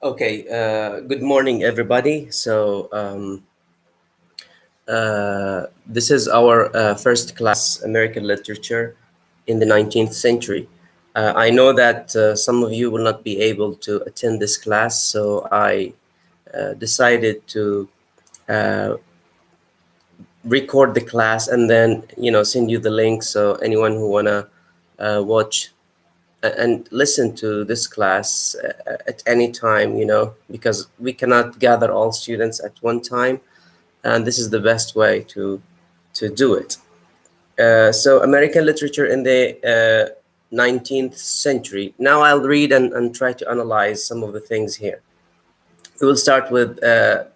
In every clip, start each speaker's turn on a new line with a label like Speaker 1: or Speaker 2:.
Speaker 1: Okay, good morning, everybody. This is our first class American literature in the 19th century. I know that some of you will not be able to attend this class, so I decided to uh, record the class and then, send you the link so anyone who wanna watch and listen to this class at any time, because we cannot gather all students at one time, and this is the best way to do it. So American literature in the 19th century. Now I'll read and try to analyze some of the things here. We will start with the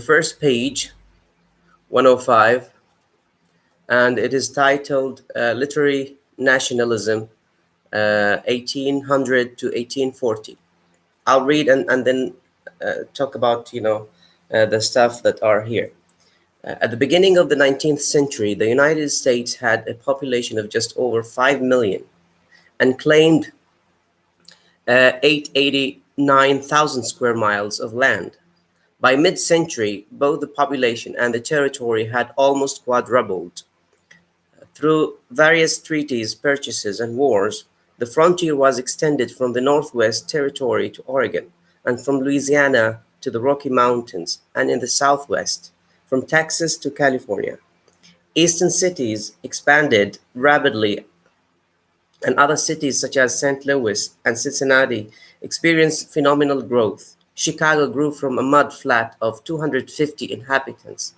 Speaker 1: first page, 105, and it is titled Literary Nationalism, 1800 to 1840. I'll read and then talk about the stuff that are here. At the beginning of the 19th century, the United States had a population of just over 5 million and claimed 889,000 square miles of land. By mid-century, both the population and the territory had almost quadrupled. Through various treaties, purchases, and wars, the frontier was extended from the Northwest Territory to Oregon, and from Louisiana to the Rocky Mountains, and in the Southwest, from Texas to California. Eastern cities expanded rapidly, and other cities such as St. Louis and Cincinnati experienced phenomenal growth. Chicago grew from a mud flat of 250 inhabitants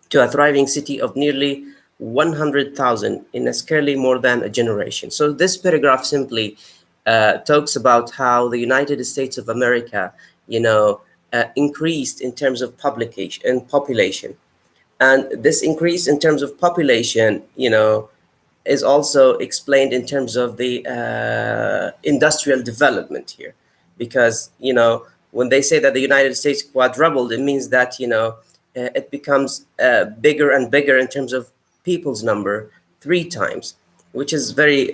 Speaker 1: to a thriving city of nearly 100,000 in a scarcely more than a generation. So this paragraph simply talks about how the United States of America, increased in terms of publication and population. And this increase in terms of population, is also explained in terms of the industrial development here, because when they say that the United States quadrupled, it means that it becomes bigger and bigger in terms of people's number, three times, which is very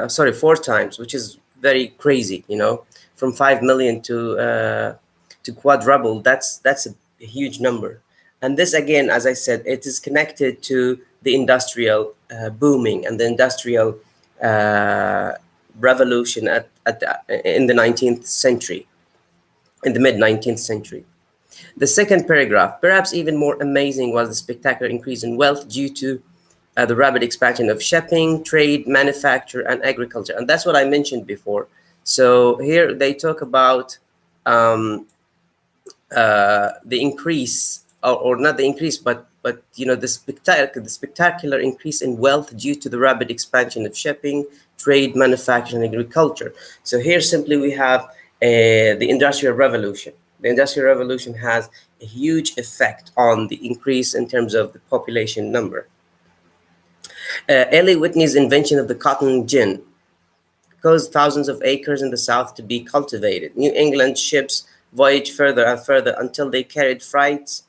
Speaker 1: sorry, four times, which is very crazy. From 5 million to quadruple. That's a huge number. And this, again, as I said, it is connected to the industrial booming and the industrial revolution in the 19th century, in the mid 19th century. The second paragraph, perhaps even more amazing, was the spectacular increase in wealth due to the rapid expansion of shipping, trade, manufacture, and agriculture. And that's what I mentioned before. So here they talk about the increase, or not the increase, but the spectacular increase in wealth due to the rapid expansion of shipping, trade, manufacturing, and agriculture. So here simply we have the Industrial Revolution. The Industrial Revolution has a huge effect on the increase in terms of the population number. Eli Whitney's invention of the cotton gin caused thousands of acres in the South to be cultivated. New England ships voyaged further and further until they carried freights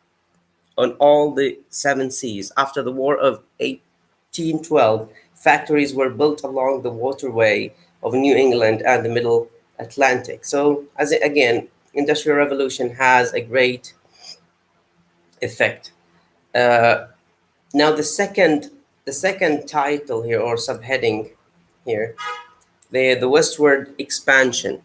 Speaker 1: on all the seven seas. After the War of 1812, factories were built along the waterway of New England and the Middle Atlantic. So, again, Industrial Revolution has a great effect. Now, the second title here, or subheading here, the westward expansion.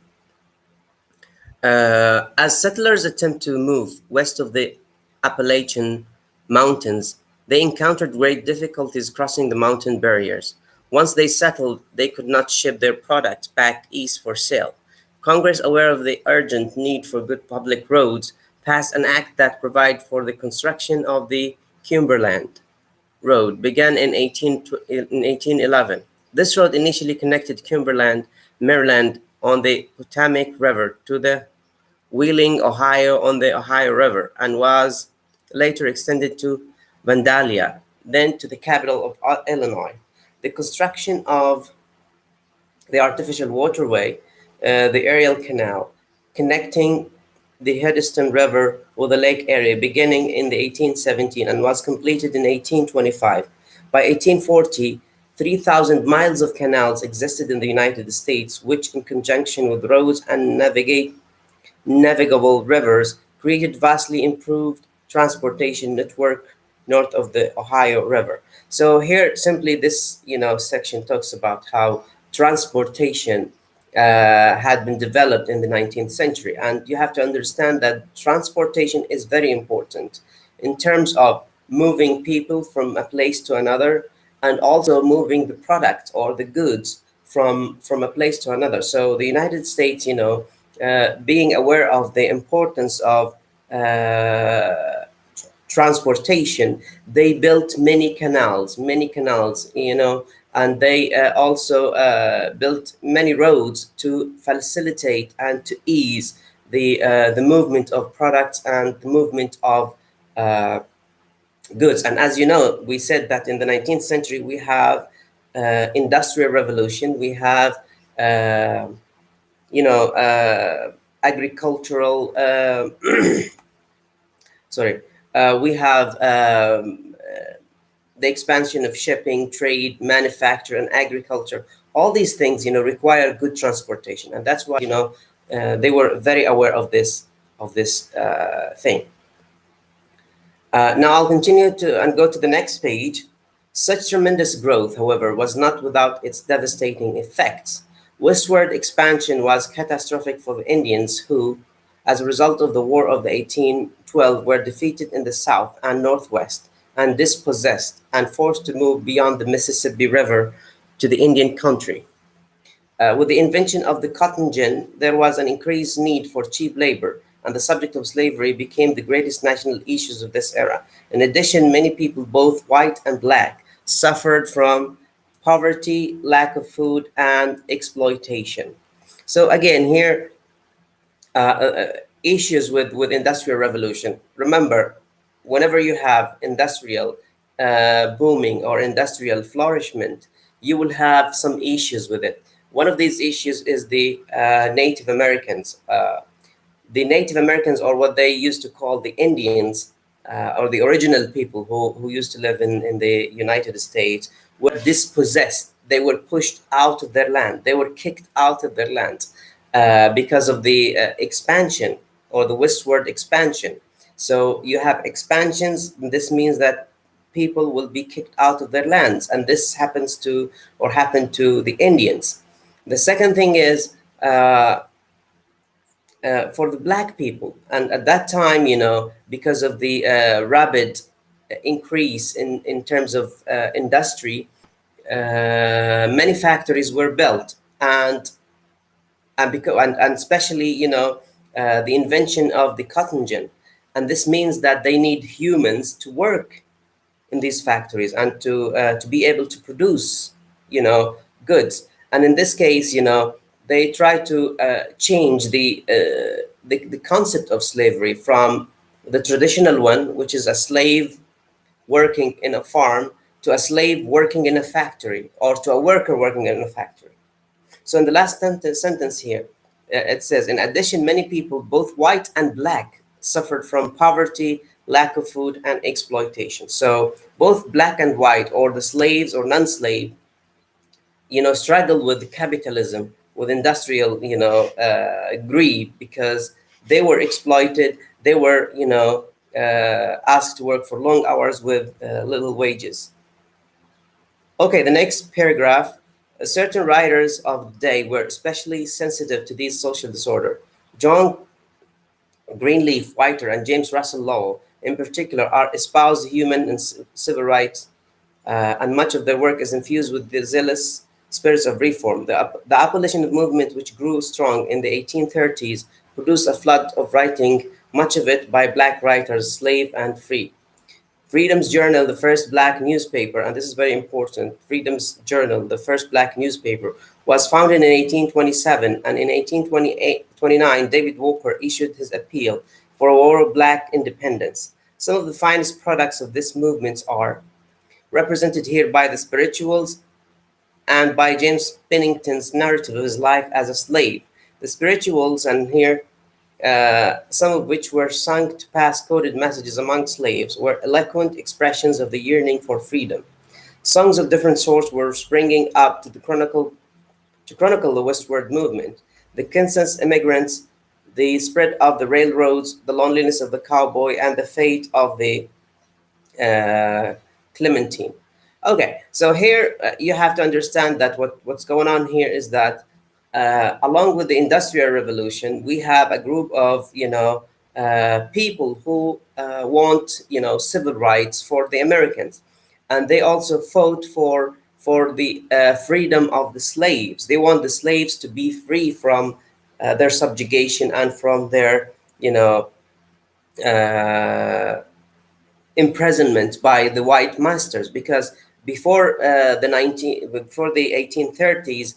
Speaker 1: As settlers attempt to move west of the Appalachian Mountains, they encountered great difficulties crossing the mountain barriers. Once they settled, they could not ship their products back east for sale. Congress, aware of the urgent need for good public roads, passed an act that provided for the construction of the Cumberland Road, began in 1811. This road initially connected Cumberland, Maryland on the Potomac River to the Wheeling, Ohio on the Ohio River, and was later extended to Vandalia, then to the capital of Illinois. The construction of the artificial waterway, the Ariel Canal, connecting the Heddeston River with the lake area, beginning in the 1817 and was completed in 1825. By 1840, 3,000 miles of canals existed in the United States, which, in conjunction with roads and navigable rivers, created vastly improved transportation network north of the Ohio River. So here, simply this section talks about how transportation had been developed in the 19th century, and you have to understand that transportation is very important in terms of moving people from a place to another, and also moving the product or the goods from a place to another. So the United States, being aware of the importance of transportation, they built many canals, and they also built many roads to facilitate and to ease the movement of products and the movement of uh, goods. And as you know, we said that in the 19th century we have industrial revolution, we have uh, agricultural sorry we have the expansion of shipping, trade, manufacture, and agriculture. All these things, require good transportation, and that's why they were very aware of this thing. Now I'll continue to and go to the next page. Such tremendous growth, however, was not without its devastating effects. Westward expansion was catastrophic for the Indians who, as a result of the War of the 1812, were defeated in the south and northwest and dispossessed and forced to move beyond the Mississippi River to the Indian country. With the invention of the cotton gin, there was an increased need for cheap labor, and the subject of slavery became the greatest national issues of this era. In addition, many people, both white and black, suffered from poverty, lack of food, and exploitation. So again, here, issues with industrial revolution. Remember, whenever you have industrial booming or industrial flourishment, you will have some issues with it. One of these issues is the Native Americans. The Native Americans, or what they used to call the Indians, or the original people who used to live in the United States, were dispossessed. They were pushed out of their land. They were kicked out of their land because of the expansion or the westward expansion. So you have expansions. This means that people will be kicked out of their lands, and this happens to or happened to the Indians. The second thing is for the black people, and at that time, because of the rapid increase in terms of industry, many factories were built, and especially the invention of the cotton gin, and this means that they need humans to work in these factories and to be able to produce goods. And in this case, they try to change the concept of slavery from the traditional one, which is a slave working in a farm, to a slave working in a factory, or to a worker working in a factory. So in the last sentence here, it says, in addition, many people, both white and black, suffered from poverty, lack of food, and exploitation. So both black and white, or the slaves or non-slave, struggled with capitalism, with industrial, greed, because they were exploited. They were, asked to work for long hours with little wages. Okay, the next paragraph. Certain writers of the day were especially sensitive to these social disorder. John Greenleaf Whiter and James Russell Lowell, in particular, are espoused human and civil rights, and much of their work is infused with the zealous spirits of reform. The abolition movement, which grew strong in the 1830s, produced a flood of writing, much of it by black writers, slave and free. Freedom's Journal, the first black newspaper, and this is very important, Freedom's Journal, the first black newspaper, was founded in 1827, and in 1829, David Walker issued his appeal for a war of black independence. Some of the finest products of this movement are represented here by the spirituals and by James Pennington's narrative of his life as a slave. The spirituals, and here some of which were sung to pass coded messages among slaves, were eloquent expressions of the yearning for freedom. Songs of different sorts were springing up to chronicle the westward movement, the Kansas immigrants, the spread of the railroads, the loneliness of the cowboy, and the fate of the uh, Clementine. Okay, so here you have to understand that what's going on here is that along with the Industrial Revolution, we have a group of people who want civil rights for the Americans, and they also fought for the freedom of the slaves. They want the slaves to be free from their subjugation and from their uh, imprisonment by the white masters, because before the 1830s,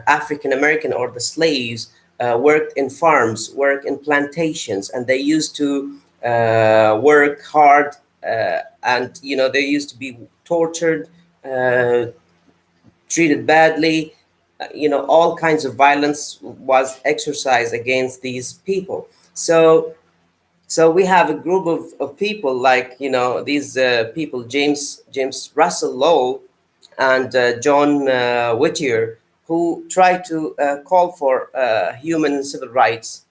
Speaker 1: African American or the slaves worked in farms, work in plantations, and they used to work hard, and they used to be tortured, uh, treated badly. All kinds of violence was exercised against these people. So we have a group of people like these people, James Russell Lowell and John Whittier, who try to call for human and civil rights.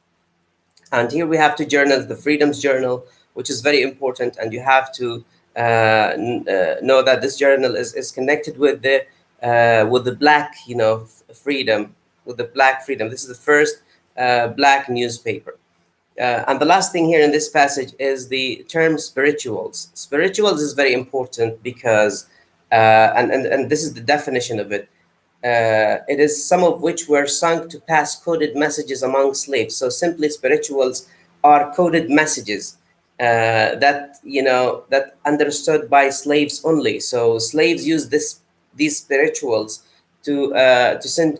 Speaker 1: And here we have two journals: the Freedom's Journal, which is very important, and you have to know that this journal is connected with the black freedom, with the black freedom. This is the first black newspaper. And the last thing here in this passage is the term spirituals. Spirituals is very important because, and this is the definition of it. It is some of which were sung to pass coded messages among slaves. So simply, spirituals are coded messages that understood by slaves only. So slaves use these spirituals to send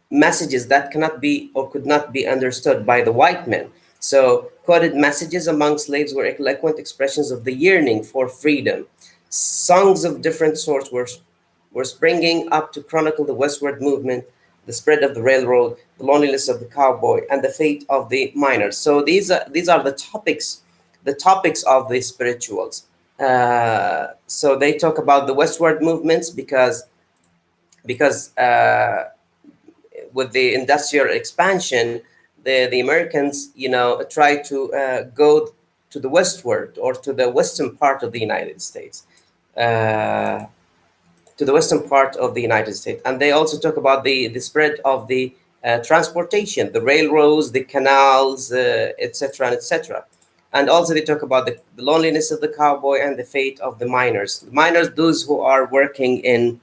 Speaker 1: messages that cannot be or could not be understood by the white men. So, coded messages among slaves were eloquent expressions of the yearning for freedom. Songs of different sorts were springing up to chronicle the westward movement, the spread of the railroad, the loneliness of the cowboy, and the fate of the miners. So these are the topics of the spirituals. So they talk about the westward movements because with the industrial expansion, the Americans, try to go to the westward or to the western part of the United States, uh, to the western part of the United States, and they also talk about the spread of the transportation, the railroads, the canals, etc., and etc. And also they talk about the loneliness of the cowboy and the fate of the miners. The miners, those who are working in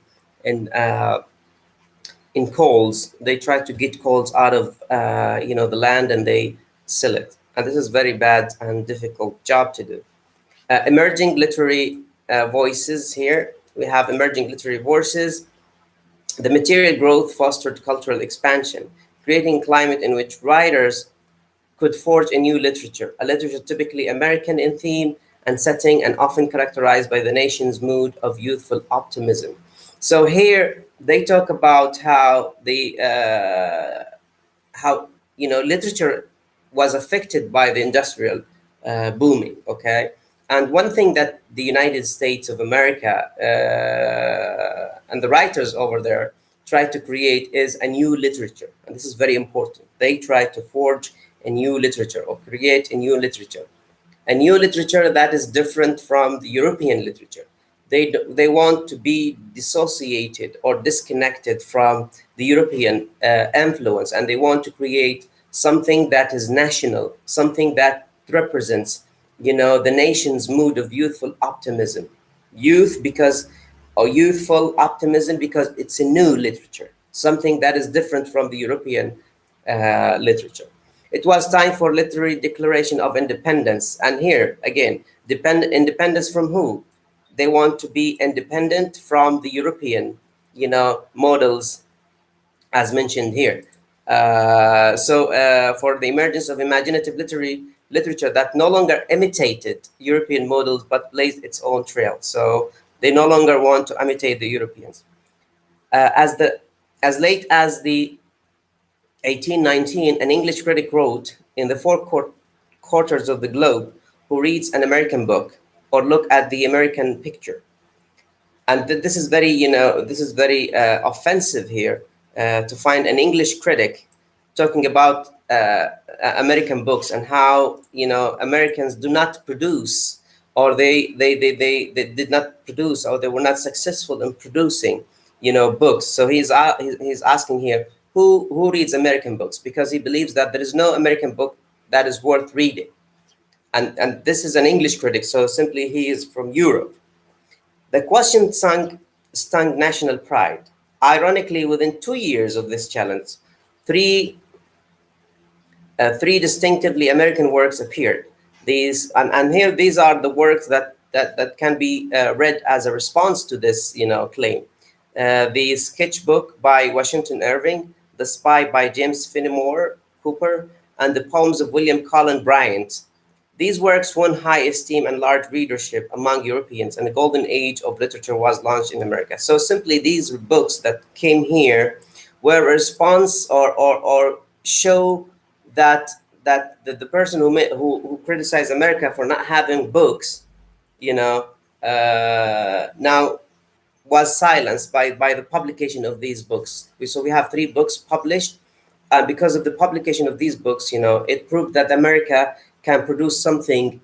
Speaker 1: in coals. They try to get coals out of the land, and they sell it. And this is very bad and difficult job to do. Emerging literary voices here. We have emerging literary voices. The material growth fostered cultural expansion, creating a climate in which writers could forge a new literature, a literature typically American in theme and setting, and often characterized by the nation's mood of youthful optimism. So here they talk about how literature was affected by the industrial booming. Okay, and one thing that the United States of America and the writers over there try to create is a new literature, and this is very important. They try to forge a new literature or create a new literature that is different from the European literature. They want to be dissociated or disconnected from the European influence, and they want to create something that is national, something that represents, the nation's mood of youthful optimism. Youth because, or youthful optimism because it's a new literature, something that is different from the European literature. It was time for literary declaration of independence. And here again, independence from who? They want to be independent from the European, models, as mentioned here. For the emergence of imaginative literature that no longer imitated European models but blazed its own trail. So they no longer want to imitate the Europeans. As late as the 1819, an English critic wrote, "In the quarters of the globe, who reads an American book or look at the American picture? And this is very, this is very offensive here, to find an English critic talking about American books, and how, Americans do not produce, or they did not produce, or they were not successful in producing, books. So he's asking here, who reads American books, because he believes that there is no American book that is worth reading. And this is an English critic, so simply he is from Europe. The question stung national pride. Ironically, within 2 years of this challenge, three three distinctively American works appeared. And here these are the works that can be read as a response to this, claim. The Sketchbook by Washington Irving, The Spy by James Fenimore Cooper, and the poems of William Cullen Bryant. These works won high esteem and large readership among Europeans, and a golden age of literature was launched in America. So simply these books that came here were a response, or show that the person who criticized America for not having books, now was silenced by the publication of these books. So we have three books published. Because of the publication of these books, it proved that America can produce something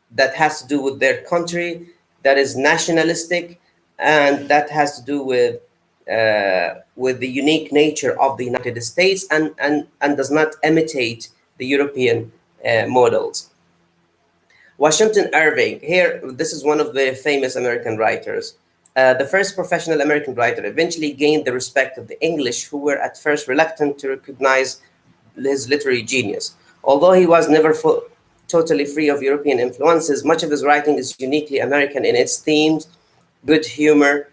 Speaker 1: that has to do with their country, that is nationalistic, and that has to do with the unique nature of the United States, and does not imitate the European models. Washington Irving, here, this is one of the famous American writers. The first professional American writer, eventually gained the respect of the English, who were at first reluctant to recognize his literary genius. Although he was never totally free of European influences, much of his writing is uniquely American in its themes, good humor,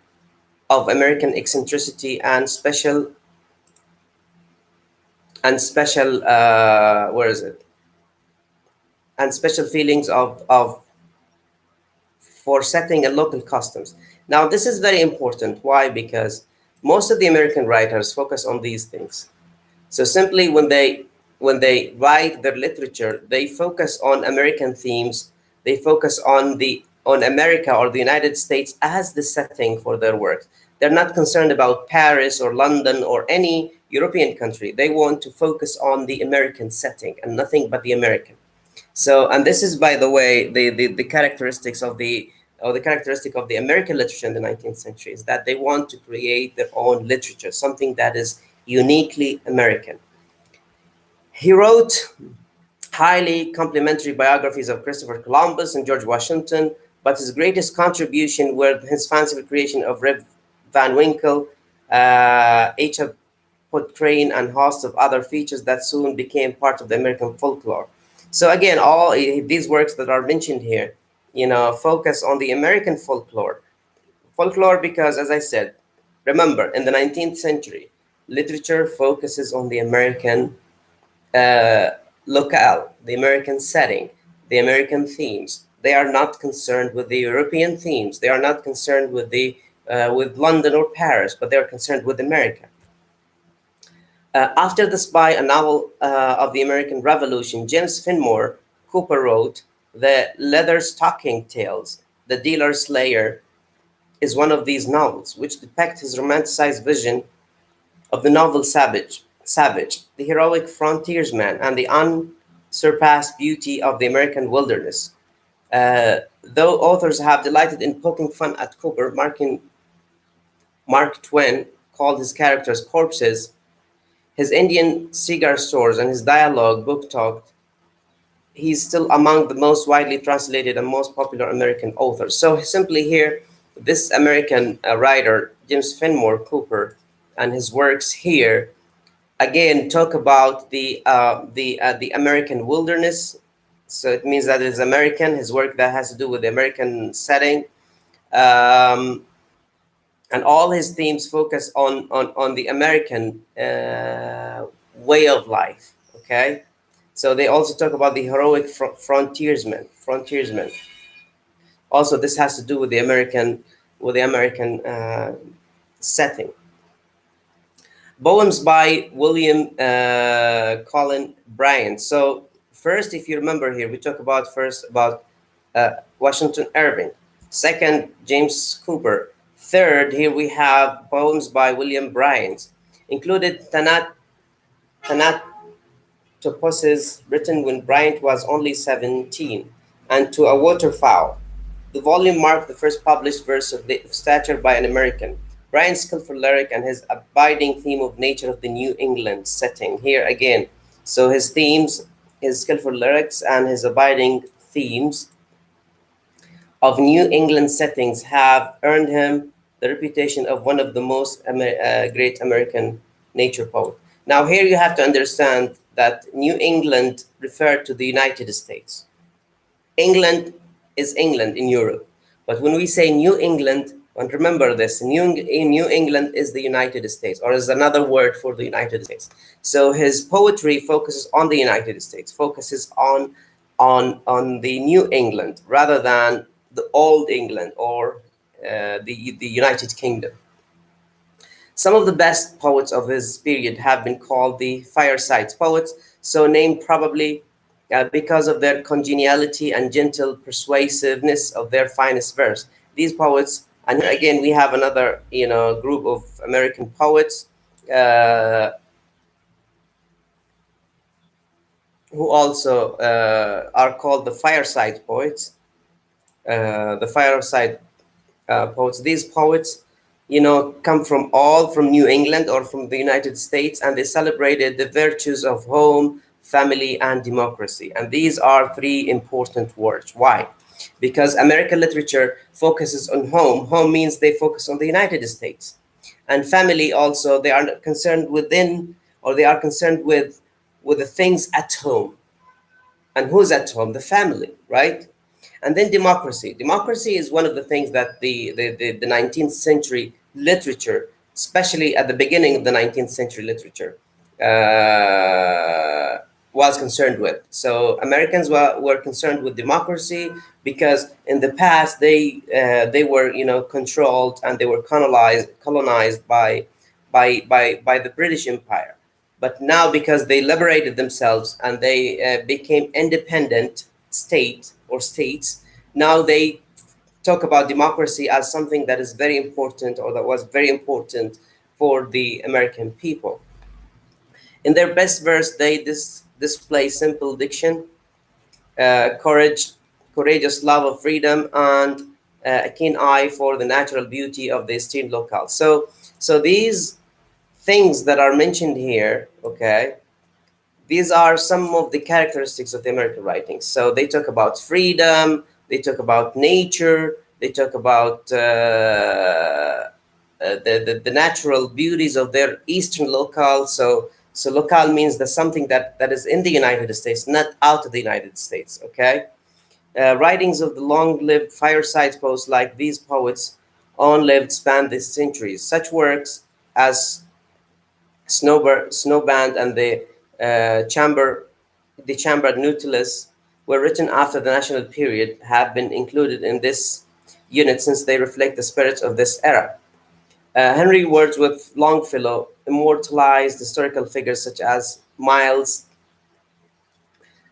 Speaker 1: of American eccentricity, and special where is it? And special feelings of for setting and local customs. Now, this is very important. Why? Because most of the American writers focus on these things. So simply when they write their literature, they focus on American themes. They focus on America or the United States as the setting for their work. They're not concerned about Paris or London or any European country. They want to focus on the American setting and nothing but the American. So, and this is, by the way, the characteristics of the characteristic of the American literature in the 19th century, is that they want to create their own literature, something that is uniquely American. He wrote highly complimentary biographies of Christopher Columbus and George Washington, but his greatest contribution were his fanciful creation of Rip Van Winkle, H.F. Crane, and hosts of other features that soon became part of the American folklore. So again, all these works that are mentioned here, focus on the American folklore. Folklore because, as I said, remember, in the 19th century, literature focuses on the American locale, the American setting, the American themes. They are not concerned with the European themes. They are not concerned with London or Paris, but they are concerned with America. After The Spy, a novel of the American Revolution, James Fenimore Cooper wrote The Leather Stocking Tales. The Dealer Slayer is one of these novels, which depict his romanticized vision of the novel savage, the heroic frontiersman, and the unsurpassed beauty of the American wilderness. Though authors have delighted in poking fun at Cooper, Mark Twain called his characters corpses, his Indian cigar stores, and his dialogue book talk, he's still among the most widely translated and most popular American authors. So simply here, this American writer, James Fenimore Cooper, and his works here, again, talk about the American wilderness. So it means that it's American, his work that has to do with the American setting. And all his themes focus on the American way of life. Okay, so they also talk about the heroic frontiersman. Also, this has to do with the American setting. Poems by William Cullen Bryant. So first, if you remember here, we talk about Washington Irving. Second, James Cooper. Third, here we have poems by William Bryant. Included Thanatopsis, written when Bryant was only 17, and To a Waterfowl. The volume marked the first published verse of stature by an American. Bryant's skillful lyric and his abiding theme of nature of the New England setting. Here again, so his themes, his skillful lyrics, and his abiding themes of New England settings have earned him the reputation of one of the most great American nature poets. Now, here you have to understand that New England referred to the United States. England is England in Europe. But when we say New England, and remember this, New England is the United States, or is another word for the United States. So his poetry focuses on the United States, focuses on the New England rather than the Old England or the United Kingdom. Some of the best poets of his period have been called the Fireside Poets, so named probably because of their congeniality and gentle persuasiveness of their finest verse. These poets, and again, we have another, group of American poets uh, who also are called the Fireside Poets. The Fireside Poets. These poets, come from New England or from the United States, and they celebrated the virtues of home, family, and democracy. And these are three important words. Why? Because American literature focuses on home. Home means they focus on the United States. And family also, they are concerned within, or they are concerned with the things at home. And who's at home? The family, right? And then democracy. Democracy is one of the things that the 19th century literature, especially at the beginning of the 19th century literature, was concerned with. So Americans were concerned with democracy because in the past they were controlled, and they were colonized by the British Empire. But now, because they liberated themselves and they became independent states, now they talk about democracy as something that is very important, or that was very important for the American people. In their best verse, they display simple diction, courage, courageous love of freedom, and a keen eye for the natural beauty of the esteemed locale. So these things that are mentioned here, okay, these are some of the characteristics of the American writings. So they talk about freedom, they talk about nature, they talk about the natural beauties of their eastern locale. So locale means that something that is in the United States, not out of the United States. Okay, writings of the long-lived fireside poets like these poets on-lived span the centuries. Such works as Snowband and the Chamber Nautilus were written after the national period have been included in this unit since they reflect the spirit of this era. Henry Wordsworth Longfellow immortalized historical figures such as Miles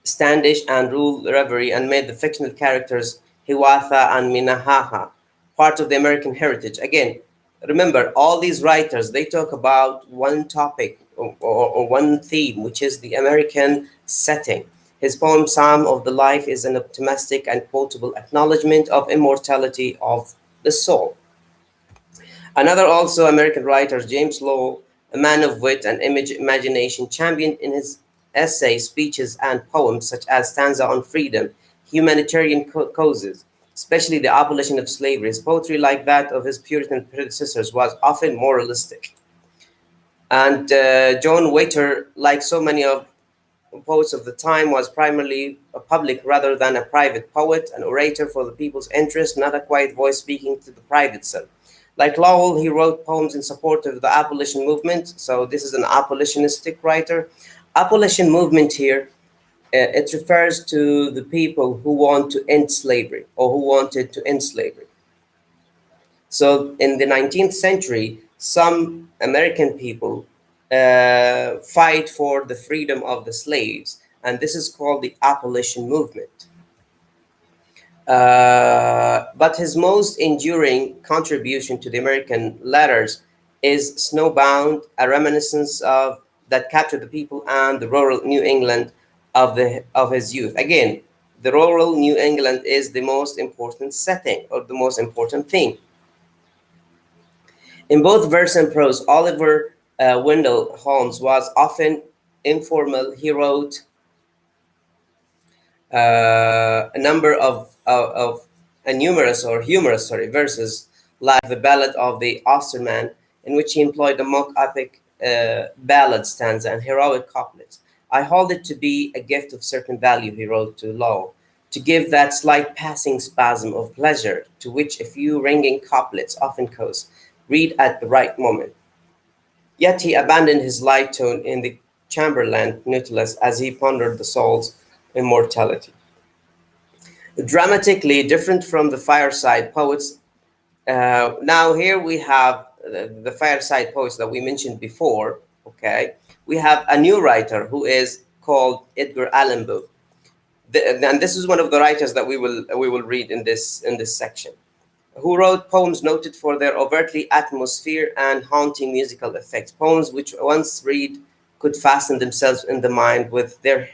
Speaker 1: Standish and Rule Reverie, and made the fictional characters Hiawatha and Minnehaha part of the American heritage. Again, remember, all these writers, they talk about one topic, or one theme, which is the American setting. His poem Psalm of the Life is an optimistic and quotable acknowledgement of immortality of the soul. Another also American writer, James Law, a man of wit and imagination, championed in his essays, speeches, and poems such as Stanza on Freedom, humanitarian causes, especially the abolition of slavery. His poetry, like that of his Puritan predecessors, was often moralistic. And John Waiter, like so many of poets of the time, was primarily a public rather than a private poet, an orator for the people's interest, not a quiet voice speaking to the private self. Like Lowell, he wrote poems in support of the abolition movement. So this is an abolitionistic writer. Abolition movement here, it refers to the people who want to end slavery, or who wanted to end slavery. So in the 19th century, some American people fight for the freedom of the slaves, and this is called the abolition movement. But his most enduring contribution to the American letters is Snowbound, a reminiscence of that captured the people and the rural New England of his youth. Again, the rural New England is the most important setting or the most important thing. In both verse and prose, Oliver Wendell Holmes was often informal. He wrote a number of numerous or humorous verses, like the Ballad of the Osterman, in which he employed a mock epic ballad stanza and heroic couplets. I hold it to be a gift of certain value, he wrote to Lowell, to give that slight passing spasm of pleasure to which a few ringing couplets often cause, read at the right moment. Yet he abandoned his light tone in the Chamberlain Nautilus as he pondered the soul's immortality. Dramatically different from the Fireside Poets. Now here we have the Fireside Poets that we mentioned before. Okay, we have a new writer who is called Edgar Allan Poe, and this is one of the writers that we will read in this section, who wrote poems noted for their overtly atmosphere and haunting musical effects. Poems which once read could fasten themselves in the mind with their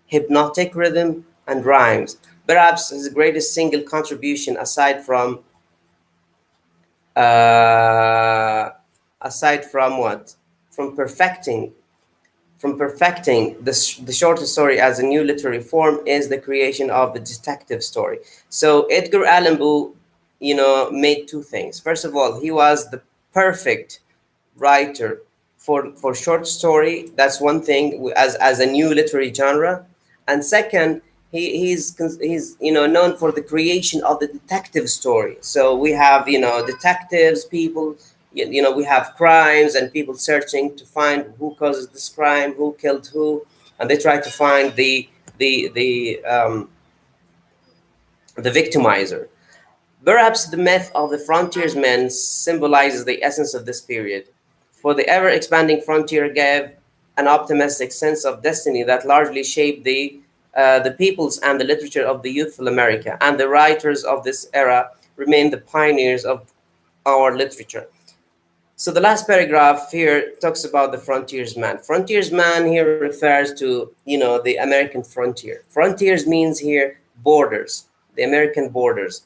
Speaker 1: hypnotic rhythm and rhymes. Perhaps his greatest single contribution, uh, aside from what, from perfecting the short story as a new literary form, is the creation of the detective story. So Edgar Allan Poe, made two things. First of all, he was the perfect writer for short story. That's one thing, as a new literary genre. And second, he's known for the creation of the detective story. So we have detectives, people, we have crimes and people searching to find who causes this crime, who killed who, and they try to find the victimizer. Perhaps the myth of the frontiersmen symbolizes the essence of this period, for the ever expanding frontier gave an optimistic sense of destiny that largely shaped the peoples and the literature of the youthful America, and the writers of this era remain the pioneers of our literature. So the last paragraph here talks about the frontiersman. Frontiersman here refers to, the American frontier. Frontiers means here borders, the American borders.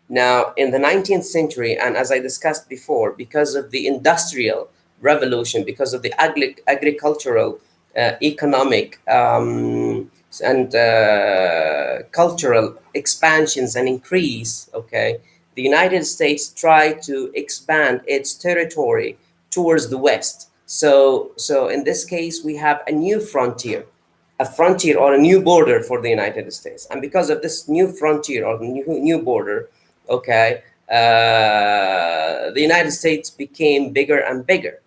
Speaker 1: Now, in the 19th century, and as I discussed before, because of the industrial revolution, because of the agricultural, economic, and cultural expansions and increase, okay, the United States tried to expand its territory towards the West. So in this case, we have a new frontier, a frontier or a new border for the United States. And because of this new frontier or new border, okay, the United States became bigger and bigger.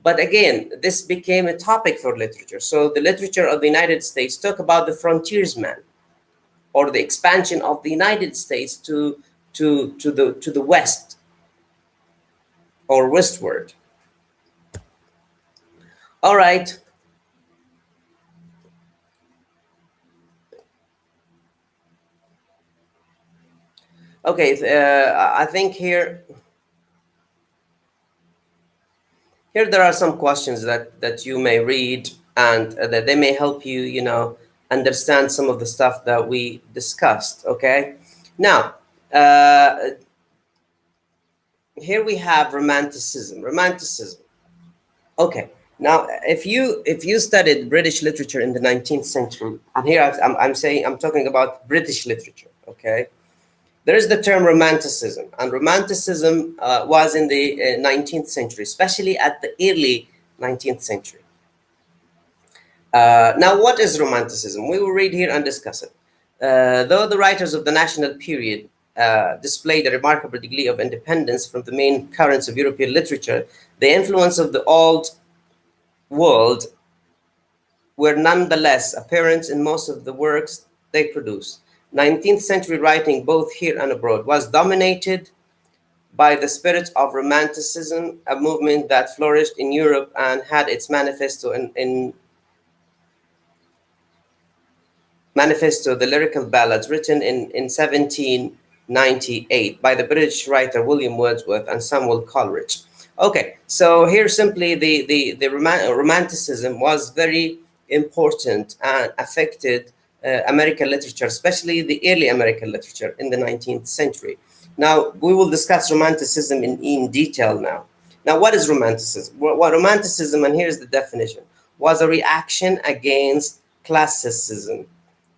Speaker 1: But again, this became a topic for literature. So the literature of the United States talk about the frontiersman, or the expansion of the United States to the west or westward. All right. Okay. I think here there are some questions that you may read, and that they may help you, understand some of the stuff that we discussed. Okay. Now, here we have romanticism. Okay. Now, if you studied British literature in the 19th century, and here I'm talking about British literature. Okay. There is the term romanticism, and romanticism was in the 19th century, especially at the early 19th century. Now, what is romanticism? We will read here and discuss it. Though the writers of the national period displayed a remarkable degree of independence from the main currents of European literature, the influence of the old world were nonetheless apparent in most of the works they produced. 19th century writing, both here and abroad, was dominated by the spirit of Romanticism, a movement that flourished in Europe and had its manifesto manifesto, the lyrical ballads, written in 1798 by the British writer William Wordsworth and Samuel Coleridge. Okay, so here simply the Romanticism was very important and affected American literature, especially the early American literature in the 19th century. Now, we will discuss Romanticism in detail now. Now, what is Romanticism? Well, Romanticism, and here's the definition, was a reaction against classicism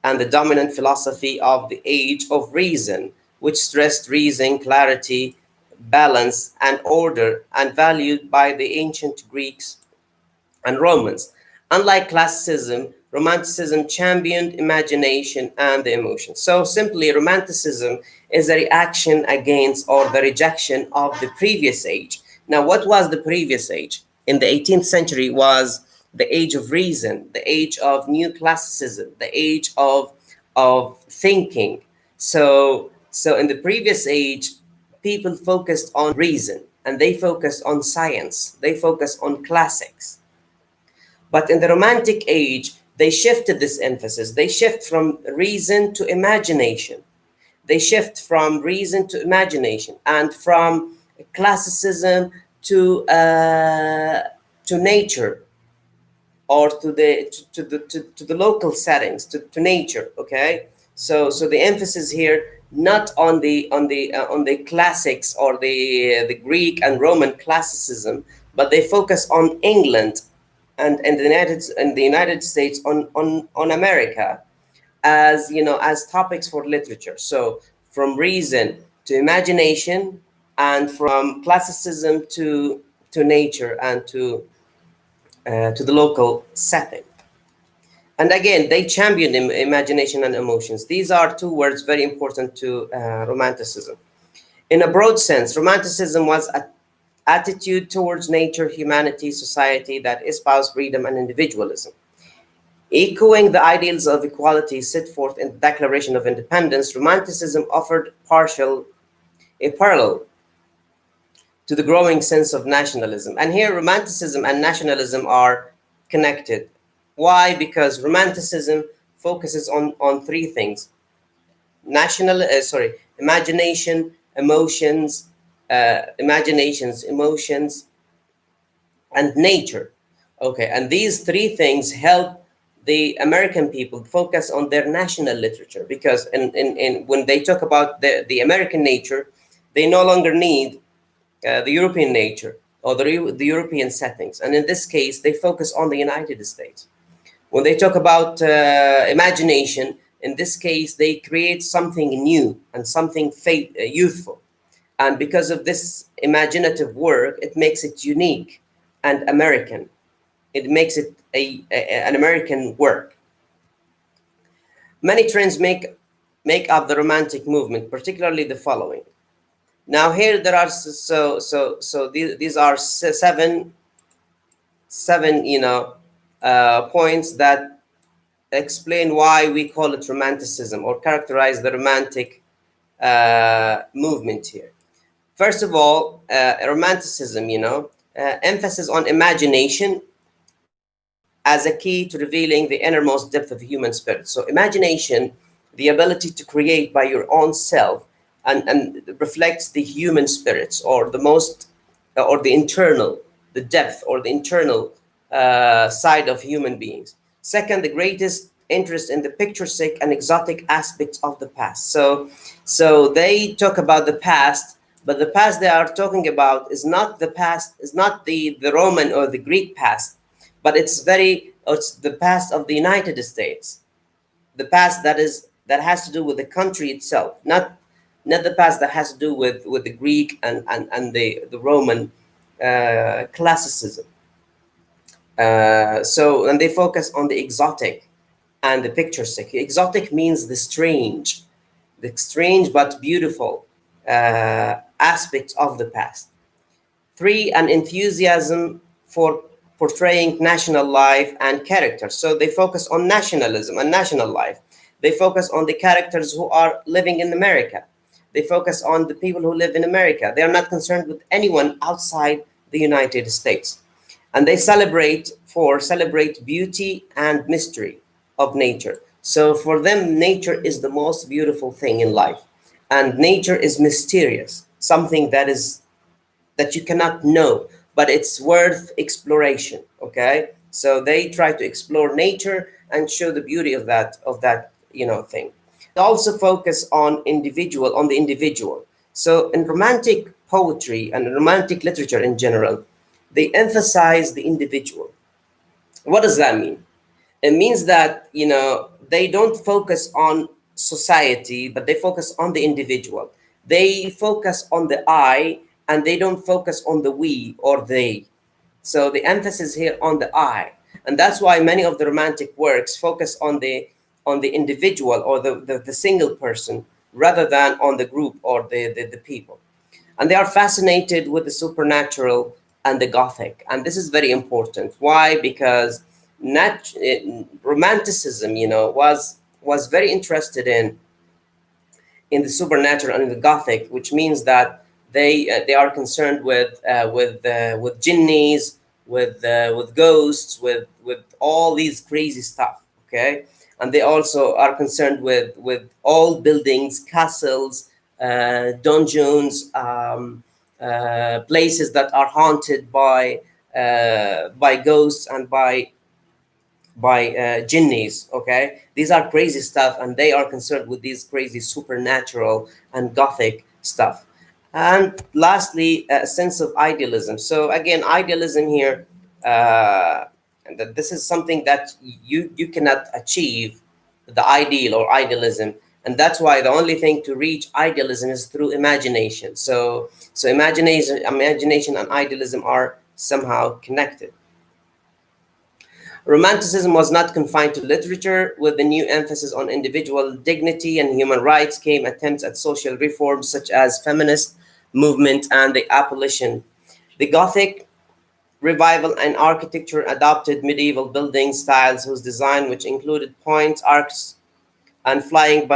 Speaker 1: and the dominant philosophy of the Age of Reason, which stressed reason, clarity, balance, and order, and valued by the ancient Greeks and Romans. Unlike classicism, Romanticism championed imagination and the emotions. So simply, Romanticism is a reaction against or the rejection of the previous age. Now, what was the previous age? In the 18th century was the age of reason, the age of new classicism, the age of thinking. So in the previous age, people focused on reason and they focused on science, they focused on classics. But in the Romantic age, they shifted this emphasis. They shift from reason to imagination. They shift from reason to imagination, and from classicism to nature, or to the local settings, to nature. Okay, so the emphasis here not on the classics or the Greek and Roman classicism, but they focus on England and the United States, on America, as as topics for literature. So from reason to imagination, and from classicism to nature, and to the local setting. And again, they champion imagination and emotions. These are two words very important to Romanticism. In a broad sense, Romanticism was an attitude towards nature, humanity, society that espoused freedom and individualism. Echoing the ideals of equality set forth in the Declaration of Independence, Romanticism offered a parallel to the growing sense of nationalism. And here, Romanticism and nationalism are connected. Why? Because Romanticism focuses on three things: imagination, emotions, emotions, and nature. Okay, and these three things help the American people focus on their national literature, because when they talk about the American nature, they no longer need the European nature or the European settings. And in this case, they focus on the United States. When they talk about imagination, in this case, they create something new and something youthful. And because of this imaginative work, it makes it unique and American. It makes it an American work. Many trends make up the Romantic movement, particularly the following. Now here there are these are seven points that explain why we call it Romanticism, or characterize the Romantic movement here. First of all, Romanticism, emphasis on imagination as a key to revealing the innermost depth of human spirit. So imagination, the ability to create by your own self, and reflects the human spirits, or the internal, the depth, or the internal side of human beings. Second, the greatest interest in the picturesque and exotic aspects of the past. So they talk about the past, but the past they are talking about is not the past, is not the Roman or the Greek past, but it's the past of the United States, the past that has to do with the country itself, not the past that has to do with the Greek and the Roman classicism. And they focus on the exotic and the picturesque. Exotic means the strange but beautiful aspects of the past. Three, an enthusiasm for portraying national life and character. So they focus on nationalism and national life. They focus on the characters who are living in America. They focus on the people who live in America. They are not concerned with anyone outside the United States. And they celebrate beauty and mystery of nature. So for them, nature is the most beautiful thing in life, and nature is mysterious, something that you cannot know, but it's worth exploration. Okay, so they try to explore nature and show the beauty of that thing. Also focus on the individual. So in romantic poetry and romantic literature in general, they emphasize the individual. What does that mean? It means that they don't focus on society, but they focus on the individual. They focus on the I, and they don't focus on the we or they. So the emphasis here on the I, and that's why many of the romantic works focus on the individual, or the single person, rather than on the group or the people. And they are fascinated with the supernatural and the Gothic. And this is very important. Why? Because Romanticism, was very interested in the supernatural and in the Gothic, which means that they are concerned with jinnis, with ghosts, with all these crazy stuff. Okay, and they also are concerned with old buildings, castles, dungeons, places that are haunted by ghosts and by jinnis. Okay, these are crazy stuff, and they are concerned with these crazy supernatural and Gothic stuff. And lastly, a sense of idealism. So again, idealism here, and that this is something that you cannot achieve, the ideal or idealism. And that's why the only thing to reach idealism is through imagination. So imagination and idealism are somehow connected. Romanticism was not confined to literature. With the new emphasis on individual dignity and human rights came attempts at social reforms such as feminist movement and the abolition. The Gothic revival and architecture adopted medieval building styles whose design, which included points, arcs, and flying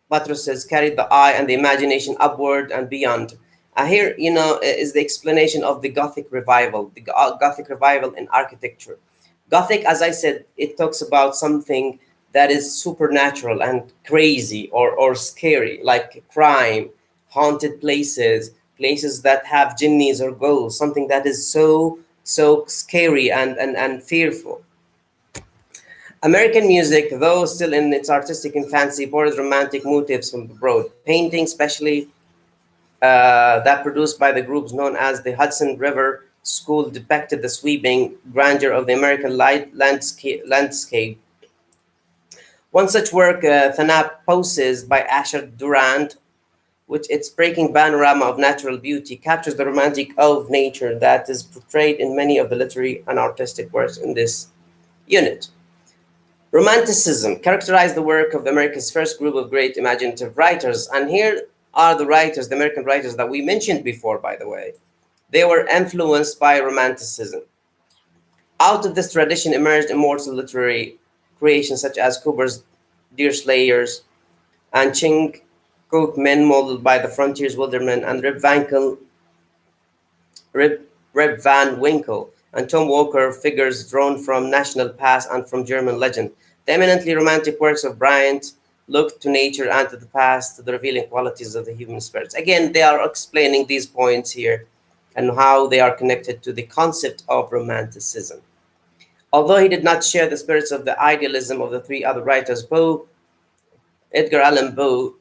Speaker 1: buttresses, carried the eye and the imagination upward and beyond. Here, is the explanation of the Gothic revival, the Gothic revival in architecture. Gothic, as I said, it talks about something that is supernatural and crazy or scary, like crime, haunted places, places that have jinnis or ghosts, something that is so scary and fearful. American music, though still in its artistic infancy, borrowed romantic motifs from abroad. Painting, especially that produced by the groups known as the Hudson River School, depicted the sweeping grandeur of the American landscape. One such work, Thanatopsis by Asher Durand, which its breaking panorama of natural beauty captures the romantic awe of nature that is portrayed in many of the literary and artistic works in this unit. Romanticism characterized the work of America's first group of great imaginative writers, and here are the writers, the American writers that we mentioned before, by the way. They were influenced by Romanticism. Out of this tradition emerged immortal literary creations such as Cooper's Deerslayers and Ching Cook, men modeled by the Frontiers Wildermen, and Rip Van Winkle, and Tom Walker, figures drawn from national past and from German legend. The eminently romantic works of Bryant look to nature and to the past, to the revealing qualities of the human spirits. Again, they are explaining these points here and how they are connected to the concept of Romanticism. Although he did not share the spirits of the idealism of the three other writers, Edgar Allan Poe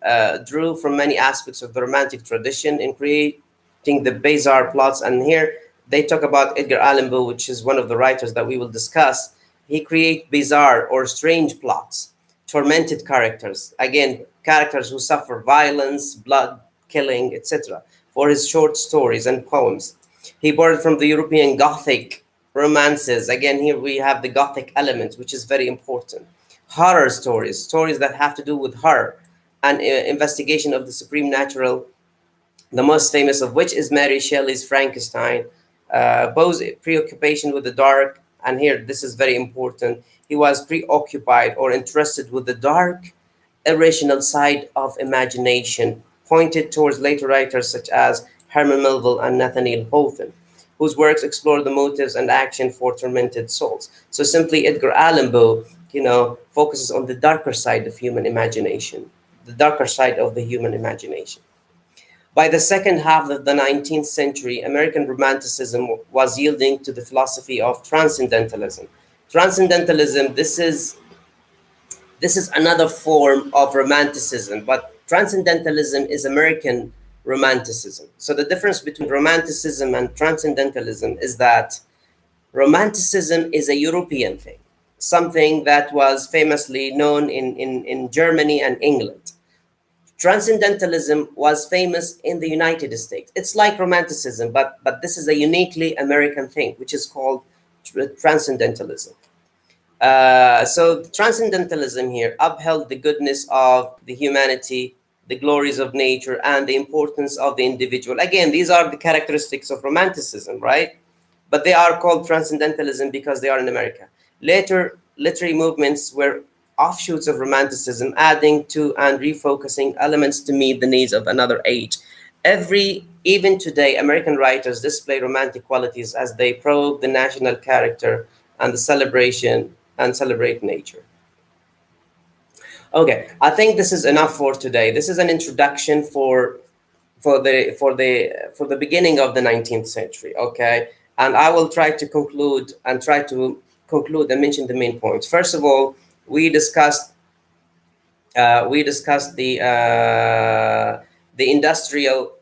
Speaker 1: drew from many aspects of the Romantic tradition in creating the bizarre plots. And here they talk about Edgar Allan Poe, which is one of the writers that we will discuss. He creates bizarre or strange plots, tormented characters, again, characters who suffer violence, blood, killing, etc., for his short stories and poems. He borrowed from the European Gothic romances. Again, here we have the Gothic element, which is very important. Horror stories, stories that have to do with horror and investigation of the supreme natural, the most famous of which is Mary Shelley's Frankenstein. Poe's preoccupation with the dark, and here this is very important. He was preoccupied or interested with the dark, irrational side of imagination, pointed towards later writers such as Herman Melville and Nathaniel Hawthorne, whose works explore the motives and action for tormented souls. So simply, Edgar Allan Poe focuses on the darker side of human imagination, the darker side of the human imagination. By the second half of the 19th century, American Romanticism was yielding to the philosophy of transcendentalism. Transcendentalism, this is another form of Romanticism, but transcendentalism is American Romanticism. So the difference between Romanticism and transcendentalism is that Romanticism is a European thing, something that was famously known in Germany and England. Transcendentalism was famous in the United States. It's like Romanticism, but this is a uniquely American thing, which is called transcendentalism. So transcendentalism here upheld the goodness of the humanity, the glories of nature, and the importance of the individual. Again, these are the characteristics of Romanticism, right? But they are called transcendentalism because they are in America. Later, literary movements were offshoots of Romanticism, adding to and refocusing elements to meet the needs of another age. Even today, American writers display romantic qualities as they probe the national character and the celebration and celebrate nature. Okay, I think this is enough for today. This is an introduction for the beginning of the 19th century. Okay, and I will try to conclude and mention the main points. First of all, we discussed the industrial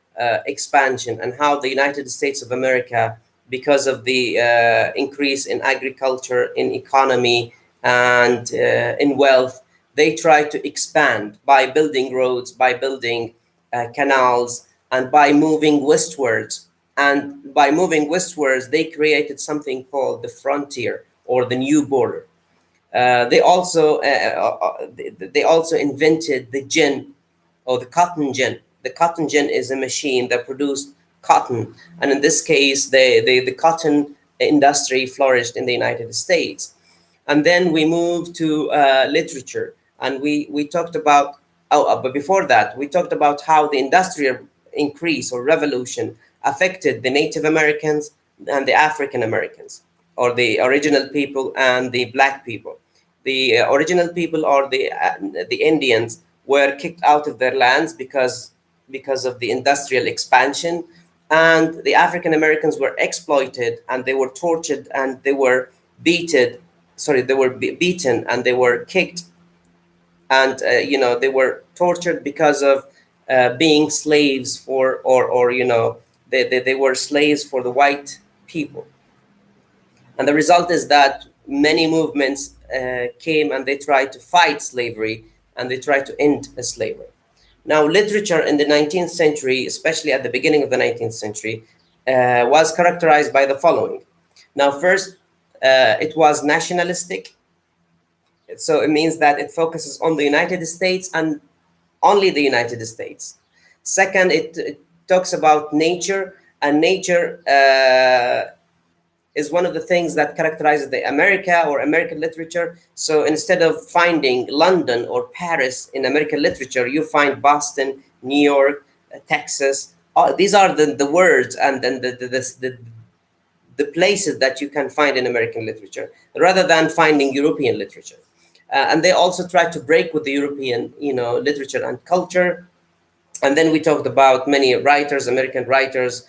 Speaker 1: expansion and how the United States of America, because of the increase in agriculture, in economy, and in wealth, they try to expand by building roads, by building canals, and by moving westwards. And by moving westwards, they created something called the frontier or the new border. They also invented the gin or the cotton gin. The cotton gin is a machine that produced cotton, and in this case, the cotton industry flourished in the United States. And then we moved to literature, and we talked about. But before that, we talked about how the industrial increase or revolution affected the Native Americans and the African Americans, or the original people and the Black people. The original people, or the Indians, were kicked out of their lands because of the industrial expansion, and the African Americans were exploited, and they were tortured, and they were beaten. They were beaten, and they were kicked, and they were tortured because of being slaves for, or they were slaves for the white people. And the result is that many movements came, and they tried to fight slavery, and they tried to end slavery. Now, literature in the 19th century, especially at the beginning of the 19th century, was characterized by the following. Now, first, it was nationalistic. So it means that it focuses on the United States and only the United States. Second, it talks about nature, and nature is one of the things that characterizes the America or American literature. So instead of finding London or Paris in American literature, you find Boston, New York, Texas. These are the words and then the places that you can find in American literature, rather than finding European literature. And they also try to break with the European, literature and culture. And then we talked about many writers, American writers,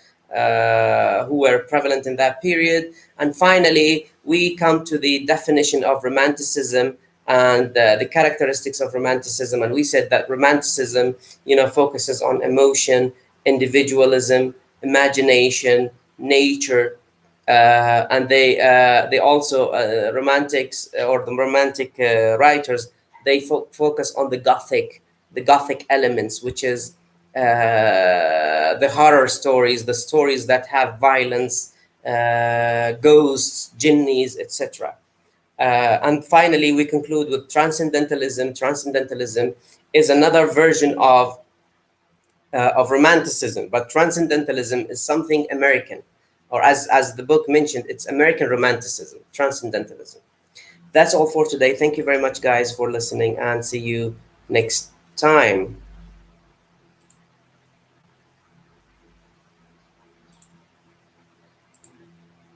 Speaker 1: who were prevalent in that period. And finally, we come to the definition of Romanticism and the characteristics of Romanticism. And we said that Romanticism, focuses on emotion, individualism, imagination, nature, and they also romantics or the romantic writers, they focus on the gothic elements, which is the horror stories, the stories that have violence, ghosts, jinnis, etc. And finally, we conclude with transcendentalism. Transcendentalism is another version of Romanticism, but transcendentalism is something American, or as the book mentioned, it's American Romanticism, transcendentalism. That's all for today. Thank you very much, guys, for listening, and see you next time.